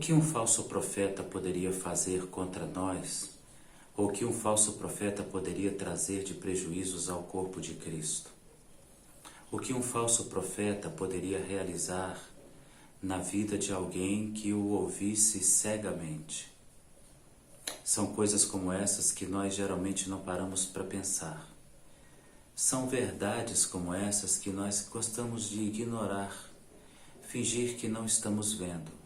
que um falso profeta poderia fazer contra nós, ou o que um falso profeta poderia trazer de prejuízos ao corpo de Cristo? O que um falso profeta poderia realizar na vida de alguém que o ouvisse cegamente? São coisas como essas que nós geralmente não paramos para pensar. São verdades como essas que nós gostamos de ignorar, fingir que não estamos vendo.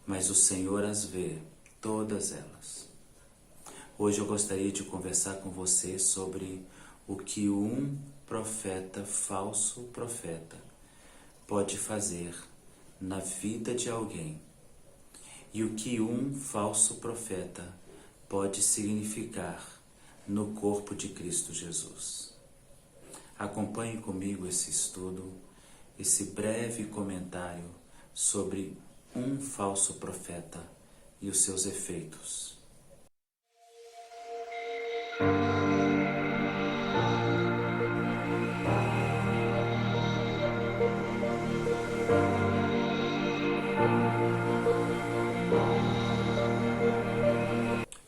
Mas o Senhor as vê, todas elas. Hoje eu gostaria de conversar com você sobre o que um profeta, falso profeta, pode fazer na vida de alguém e o que um falso profeta pode significar no corpo de Cristo Jesus. Acompanhe comigo esse estudo, esse breve comentário sobre um falso profeta e os seus efeitos.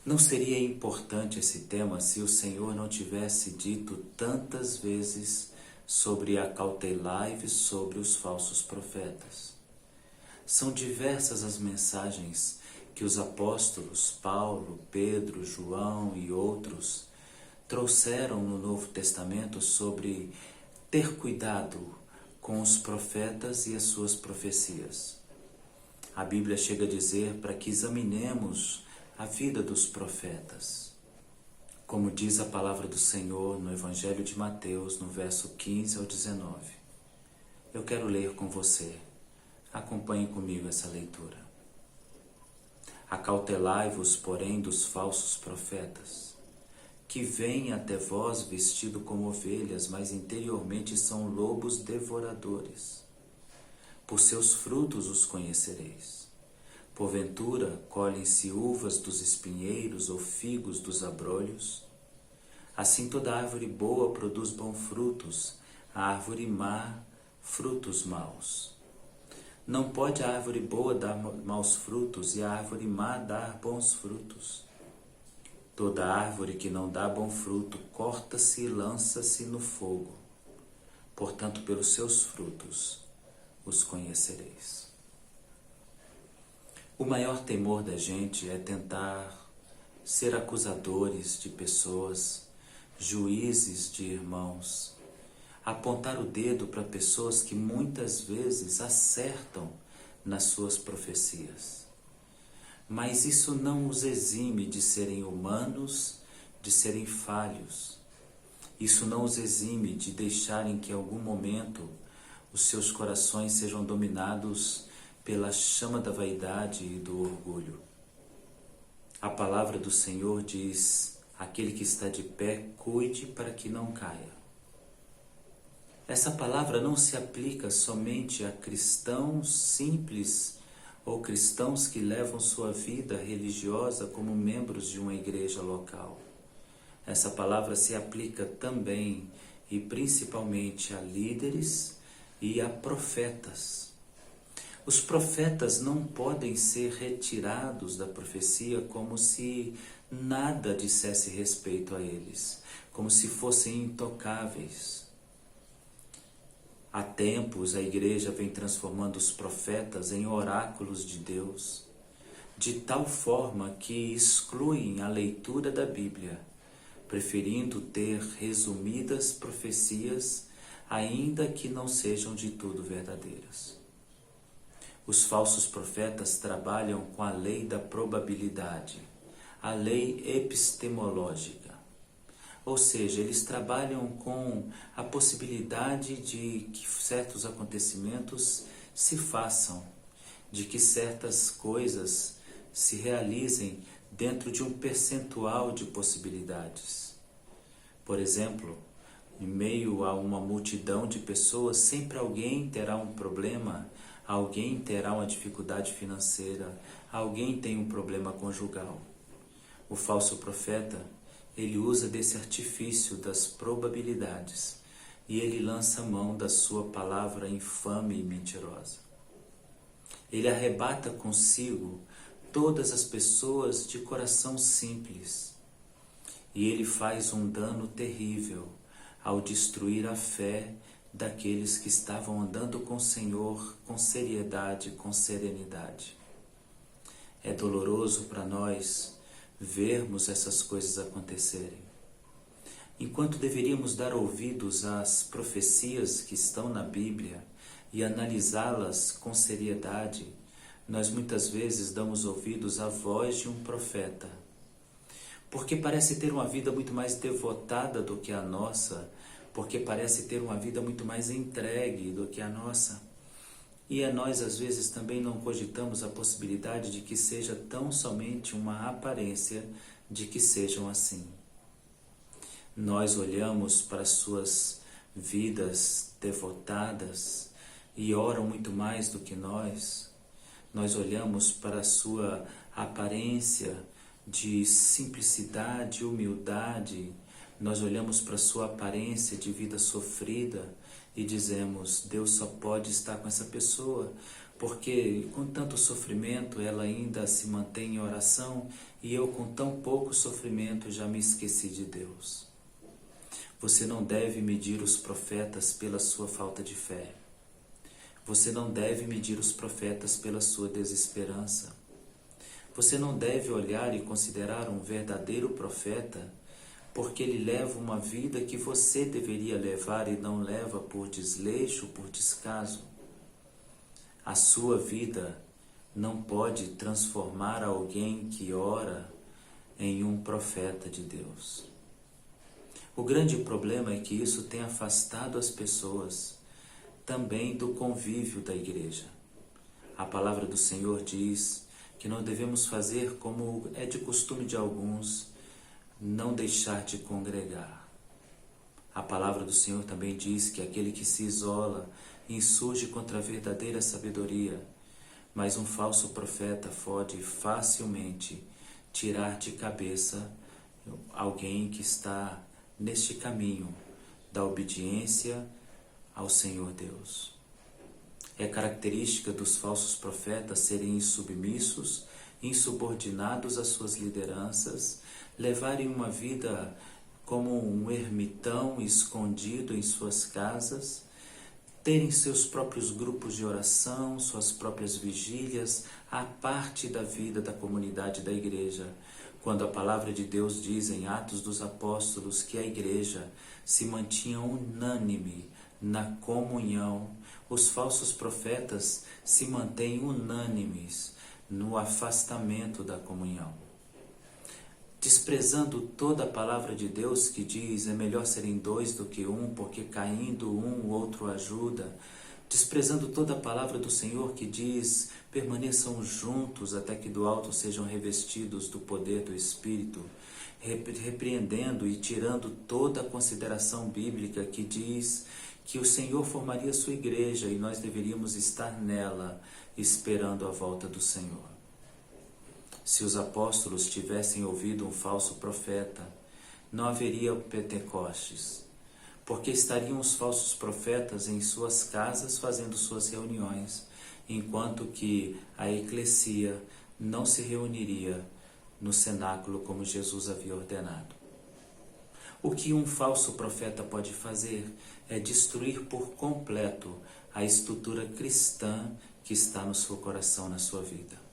Não seria importante esse tema se o Senhor não tivesse dito tantas vezes sobre acautelai-vos sobre os falsos profetas. São diversas as mensagens que os apóstolos Paulo, Pedro, João e outros trouxeram no Novo Testamento sobre ter cuidado com os profetas e as suas profecias. A Bíblia chega a dizer para que examinemos a vida dos profetas. Como diz a palavra do Senhor no Evangelho de Mateus, no verso 15 ao 19. Eu quero ler com você. Acompanhe comigo essa leitura. Acautelai-vos, porém, dos falsos profetas, que vêm até vós vestido como ovelhas, mas interiormente são lobos devoradores. Por seus frutos os conhecereis. Porventura, colhem-se uvas dos espinheiros ou figos dos abrolhos? Assim toda árvore boa produz bons frutos, a árvore má, frutos maus. Não pode a árvore boa dar maus frutos e a árvore má dar bons frutos. Toda árvore que não dá bom fruto, corta-se e lança-se no fogo. Portanto, pelos seus frutos os conhecereis. O maior temor da gente é tentar ser acusadores de pessoas, juízes de irmãos, apontar o dedo para pessoas que muitas vezes acertam nas suas profecias. Mas isso não os exime de serem humanos, de serem falhos. Isso não os exime de deixarem que em algum momento os seus corações sejam dominados pela chama da vaidade e do orgulho. A palavra do Senhor diz: aquele que está de pé, cuide para que não caia. Essa palavra não se aplica somente a cristãos simples ou cristãos que levam sua vida religiosa como membros de uma igreja local. Essa palavra se aplica também e principalmente a líderes e a profetas. Os profetas não podem ser retirados da profecia como se nada dissesse respeito a eles, como se fossem intocáveis. Há tempos a igreja vem transformando os profetas em oráculos de Deus, de tal forma que excluem a leitura da Bíblia, preferindo ter resumidas profecias, ainda que não sejam de tudo verdadeiras. Os falsos profetas trabalham com a lei da probabilidade, a lei epistemológica. Ou seja, eles trabalham com a possibilidade de que certos acontecimentos se façam, de que certas coisas se realizem dentro de um percentual de possibilidades. Por exemplo, em meio a uma multidão de pessoas, sempre alguém terá um problema, alguém terá uma dificuldade financeira, alguém tem um problema conjugal. O falso profeta, ele usa desse artifício das probabilidades e ele lança mão da sua palavra infame e mentirosa. Ele arrebata consigo todas as pessoas de coração simples. E ele faz um dano terrível ao destruir a fé daqueles que estavam andando com o Senhor com seriedade, com serenidade. É doloroso para nós vermos essas coisas acontecerem. Enquanto deveríamos dar ouvidos às profecias que estão na Bíblia e analisá-las com seriedade, nós muitas vezes damos ouvidos à voz de um profeta, porque parece ter uma vida muito mais devotada do que a nossa, porque parece ter uma vida muito mais entregue do que a nossa. E nós às vezes também não cogitamos a possibilidade de que seja tão somente uma aparência de que sejam assim. Nós olhamos para suas vidas devotadas e oram muito mais do que nós. Nós olhamos para a sua aparência de simplicidade, humildade. Nós olhamos para a sua aparência de vida sofrida e dizemos: Deus só pode estar com essa pessoa, porque com tanto sofrimento ela ainda se mantém em oração e eu com tão pouco sofrimento já me esqueci de Deus. Você não deve medir os profetas pela sua falta de fé. Você não deve medir os profetas pela sua desesperança. Você não deve olhar e considerar um verdadeiro profeta porque ele leva uma vida que você deveria levar e não leva por desleixo, por descaso. A sua vida não pode transformar alguém que ora em um profeta de Deus. O grande problema é que isso tem afastado as pessoas também do convívio da igreja. A palavra do Senhor diz que não devemos fazer como é de costume de alguns, não deixar de congregar. A palavra do Senhor também diz que aquele que se isola insurge contra a verdadeira sabedoria, mas um falso profeta pode facilmente tirar de cabeça alguém que está neste caminho da obediência ao Senhor Deus. É característica dos falsos profetas serem insubmissos, insubordinados às suas lideranças, levarem uma vida como um ermitão escondido em suas casas, terem seus próprios grupos de oração, suas próprias vigílias, à parte da vida da comunidade da igreja. Quando a palavra de Deus diz em Atos dos Apóstolos que a igreja se mantinha unânime na comunhão, os falsos profetas se mantêm unânimes no afastamento da comunhão. Desprezando toda a palavra de Deus que diz é melhor serem dois do que um, porque caindo um, o outro ajuda. Desprezando toda a palavra do Senhor que diz permaneçam juntos até que do alto sejam revestidos do poder do Espírito. Repreendendo e tirando toda a consideração bíblica que diz que o Senhor formaria sua igreja e nós deveríamos estar nela, esperando a volta do Senhor. Se os apóstolos tivessem ouvido um falso profeta, não haveria Pentecostes, porque estariam os falsos profetas em suas casas fazendo suas reuniões, enquanto que a eclesia não se reuniria no cenáculo como Jesus havia ordenado. O que um falso profeta pode fazer é destruir por completo a estrutura cristã que está no seu coração, na sua vida.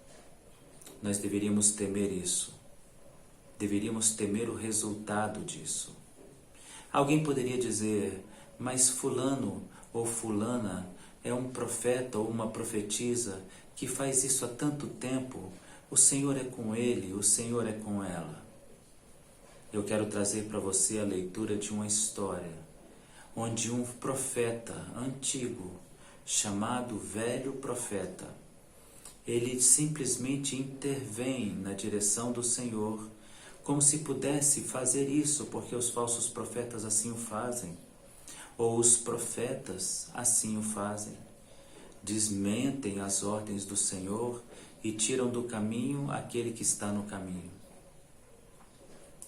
Nós deveríamos temer isso. Deveríamos temer o resultado disso. Alguém poderia dizer, mas fulano ou fulana é um profeta ou uma profetisa que faz isso há tanto tempo. O Senhor é com ele, o Senhor é com ela. Eu quero trazer para você a leitura de uma história onde um profeta antigo, chamado Velho Profeta, ele simplesmente intervém na direção do Senhor, como se pudesse fazer isso, porque os falsos profetas assim o fazem, ou os profetas assim o fazem. Desmentem as ordens do Senhor e tiram do caminho aquele que está no caminho.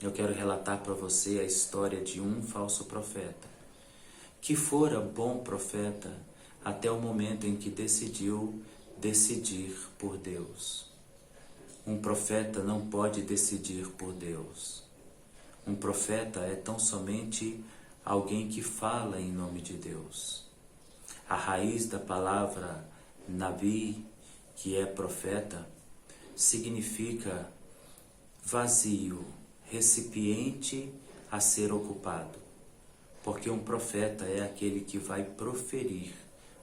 Eu quero relatar para você a história de um falso profeta, que fora bom profeta até o momento em que decidiu decidir por Deus. Um profeta não pode decidir por Deus. Um profeta é tão somente alguém que fala em nome de Deus. A raiz da palavra Nabi, que é profeta, significa vazio, recipiente a ser ocupado. Porque um profeta é aquele que vai proferir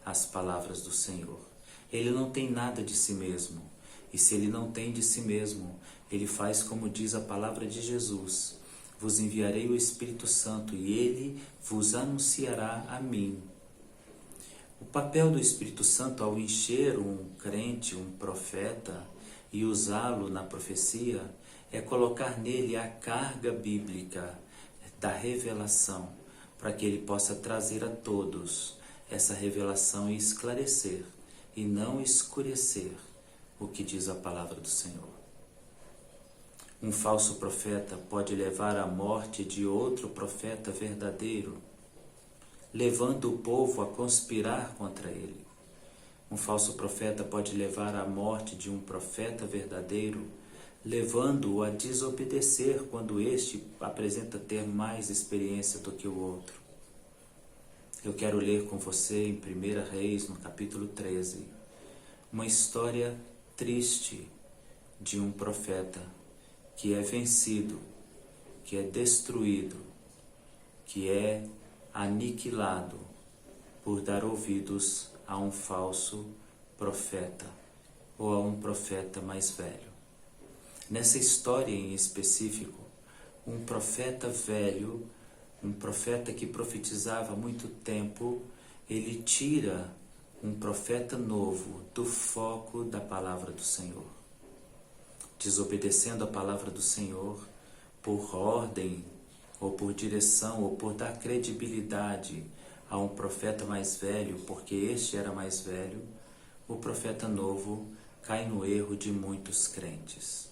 as palavras do Senhor. Ele não tem nada de si mesmo. E se ele não tem de si mesmo, ele faz como diz a palavra de Jesus: vos enviarei o Espírito Santo e ele vos anunciará a mim. O papel do Espírito Santo ao encher um crente, um profeta, e usá-lo na profecia, é colocar nele a carga bíblica da revelação, para que ele possa trazer a todos essa revelação e esclarecer, e não escurecer o que diz a palavra do Senhor. Um falso profeta pode levar à morte de outro profeta verdadeiro, levando o povo a conspirar contra ele. Um falso profeta pode levar à morte de um profeta verdadeiro, levando-o a desobedecer quando este apresenta ter mais experiência do que o outro. Eu quero ler com você em 1 Reis, no capítulo 13, uma história triste de um profeta que é vencido, que é destruído, que é aniquilado por dar ouvidos a um falso profeta ou a um profeta mais velho. Nessa história em específico, um profeta velho, um profeta que profetizava há muito tempo, ele tira um profeta novo do foco da palavra do Senhor. Desobedecendo a palavra do Senhor por ordem, ou por direção, ou por dar credibilidade a um profeta mais velho, porque este era mais velho, o profeta novo cai no erro de muitos crentes.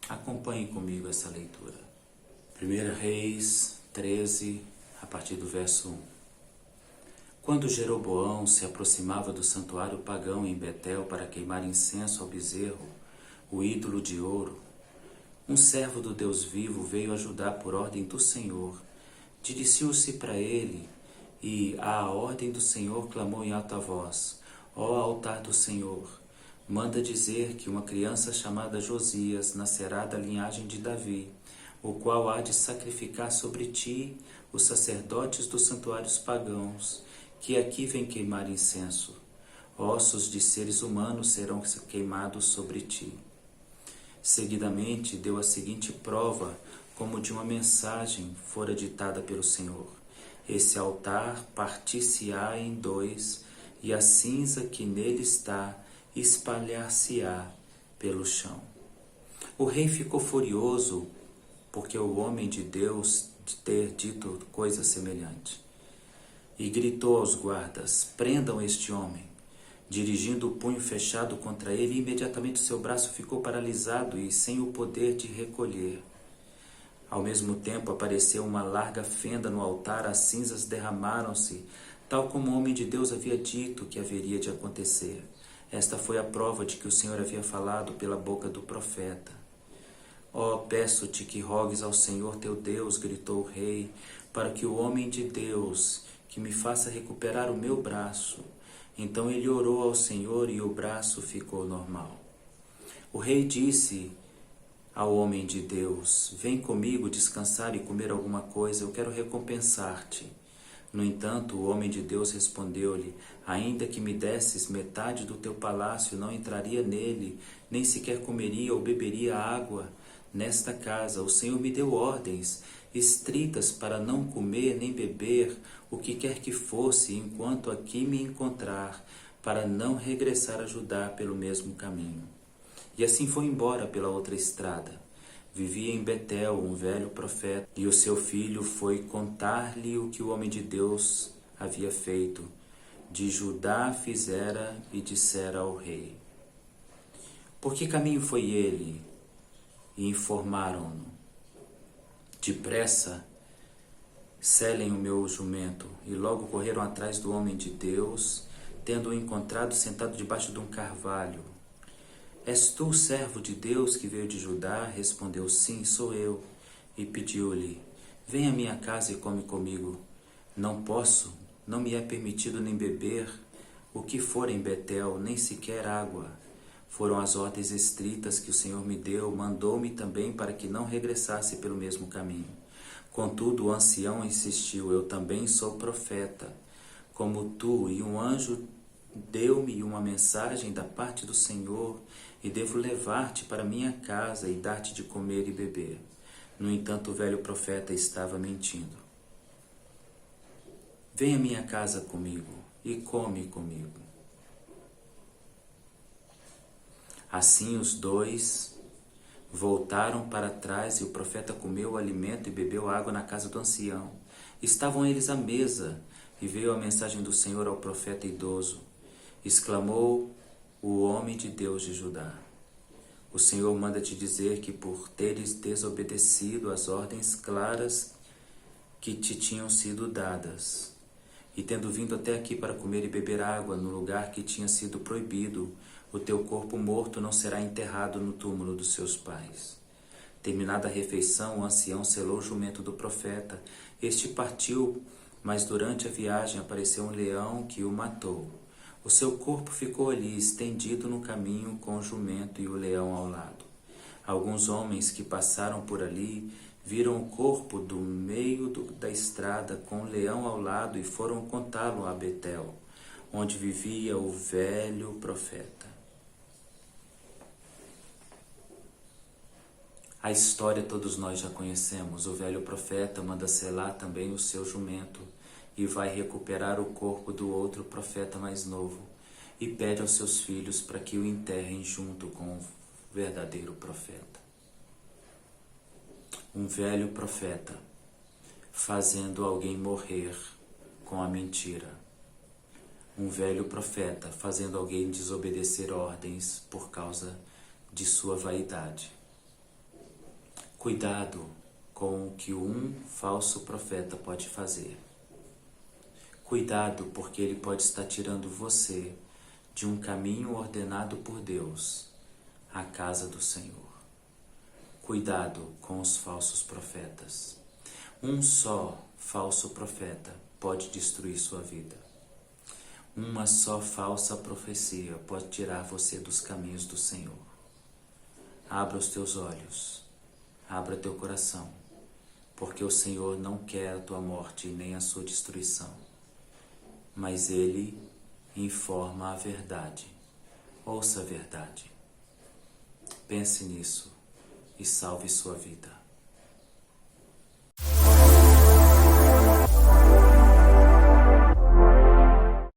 Acompanhe comigo essa leitura. 1 Reis 13, a partir do verso 1. Quando Jeroboão se aproximava do santuário pagão em Betel para queimar incenso ao bezerro, o ídolo de ouro, um servo do Deus vivo veio ajudar por ordem do Senhor. Dirigiu-se para ele e, à ordem do Senhor, clamou em alta voz: Ó altar do Senhor, manda dizer que uma criança chamada Josias nascerá da linhagem de Davi, o qual há de sacrificar sobre ti os sacerdotes dos santuários pagãos, que aqui vêm queimar incenso. Ossos de seres humanos serão queimados sobre ti. Seguidamente deu a seguinte prova, como de uma mensagem fora ditada pelo Senhor: esse altar partir-se-á em dois, e a cinza que nele está espalhar-se-á pelo chão. O rei ficou furioso, porque o homem de Deus ter dito coisa semelhante, e gritou aos guardas: prendam este homem. Dirigindo o punho fechado contra ele, imediatamente seu braço ficou paralisado e sem o poder de recolher. Ao mesmo tempo apareceu uma larga fenda no altar, as cinzas derramaram-se, tal como o homem de Deus havia dito que haveria de acontecer. Esta foi a prova de que o Senhor havia falado pela boca do profeta. Ó, peço-te que rogues ao Senhor teu Deus, gritou o rei, para que o homem de Deus, que me faça recuperar o meu braço. Então ele orou ao Senhor e o braço ficou normal. O rei disse ao homem de Deus: vem comigo descansar e comer alguma coisa, eu quero recompensar-te. No entanto, o homem de Deus respondeu-lhe: ainda que me desses metade do teu palácio, não entraria nele, nem sequer comeria ou beberia água nesta casa. O Senhor me deu ordens estritas para não comer nem beber o que quer que fosse, enquanto aqui me encontrar, para não regressar a Judá pelo mesmo caminho. E assim foi embora pela outra estrada. Vivia em Betel um velho profeta, e o seu filho foi contar-lhe o que o homem de Deus havia feito. De Judá fizera e dissera ao rei: por que caminho foi ele? E informaram-no: depressa, selem o meu jumento. E logo correram atrás do homem de Deus, tendo-o encontrado sentado debaixo de um carvalho. És tu o servo de Deus que veio de Judá? Respondeu, sim, sou eu. E pediu-lhe, vem à minha casa e come comigo. Não posso, não me é permitido nem beber o que for em Betel, nem sequer água. Foram as ordens estritas que o Senhor me deu, mandou-me também para que não regressasse pelo mesmo caminho. Contudo, o ancião insistiu, eu também sou profeta, como tu, e um anjo deu-me uma mensagem da parte do Senhor, e devo levar-te para minha casa e dar-te de comer e beber. No entanto, o velho profeta estava mentindo. Vem à minha casa comigo e come comigo. Assim os dois voltaram para trás e o profeta comeu o alimento e bebeu água na casa do ancião. Estavam eles à mesa e veio a mensagem do Senhor ao profeta idoso. Exclamou o homem de Deus de Judá. O Senhor manda te dizer que por teres desobedecido às ordens claras que te tinham sido dadas, e tendo vindo até aqui para comer e beber água no lugar que tinha sido proibido, o teu corpo morto não será enterrado no túmulo dos seus pais. Terminada a refeição, o ancião selou o jumento do profeta. Este partiu, mas durante a viagem apareceu um leão que o matou. O seu corpo ficou ali, estendido no caminho, com o jumento e o leão ao lado. Alguns homens que passaram por ali viram o corpo do meio da estrada, com o leão ao lado, e foram contá-lo a Betel, onde vivia o velho profeta. A história todos nós já conhecemos. O velho profeta manda selar também o seu jumento e vai recuperar o corpo do outro profeta mais novo e pede aos seus filhos para que o enterrem junto com o verdadeiro profeta. Um velho profeta fazendo alguém morrer com a mentira. Um velho profeta fazendo alguém desobedecer ordens por causa de sua vaidade. Cuidado com o que um falso profeta pode fazer. Cuidado, porque ele pode estar tirando você de um caminho ordenado por Deus, à casa do Senhor. Cuidado com os falsos profetas. Um só falso profeta pode destruir sua vida. Uma só falsa profecia pode tirar você dos caminhos do Senhor. Abra os teus olhos, abra teu coração, porque o Senhor não quer a tua morte nem a sua destruição, mas Ele informa a verdade. Ouça a verdade. Pense nisso e salve sua vida.